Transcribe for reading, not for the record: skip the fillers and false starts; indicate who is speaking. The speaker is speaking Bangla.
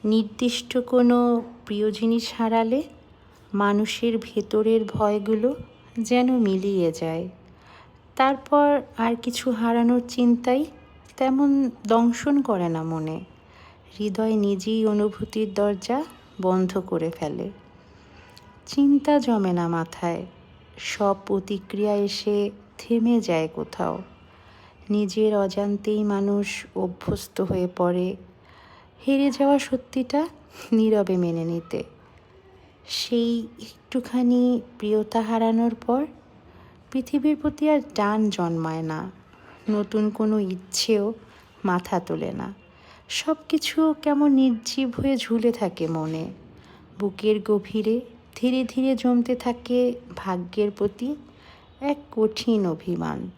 Speaker 1: নির্দিষ্ট কোনো প্রিয় জিনিস হারালে মানুষের ভেতরের ভয়গুলো যেন মিলিয়ে যায়। তারপর আর কিছু হারানোর চিন্তাই তেমন দংশন করে না মনে। হৃদয় নিজেই অনুভূতির দরজা বন্ধ করে ফেলে। চিন্তা জমে না মাথায়, সব প্রতিক্রিয়া এসে থেমে যায় কোথাও। নিজের অজান্তেই মানুষ অভ্যস্ত হয়ে পড়ে হেরে যাওয়া সত্যিটা নীরবে মেনে নিতে। সেই একটুখানি প্রিয়তা হারানোর পর পৃথিবীর প্রতি আর টান জন্মায় না, নতুন কোনো ইচ্ছেও মাথা তোলে না। সব কিছু কেমন নির্জীব হয়ে ঝুলে থাকে মনে। বুকের গভীরে ধীরে ধীরে জমতে থাকে ভাগ্যের প্রতি এক কঠিন অভিমান।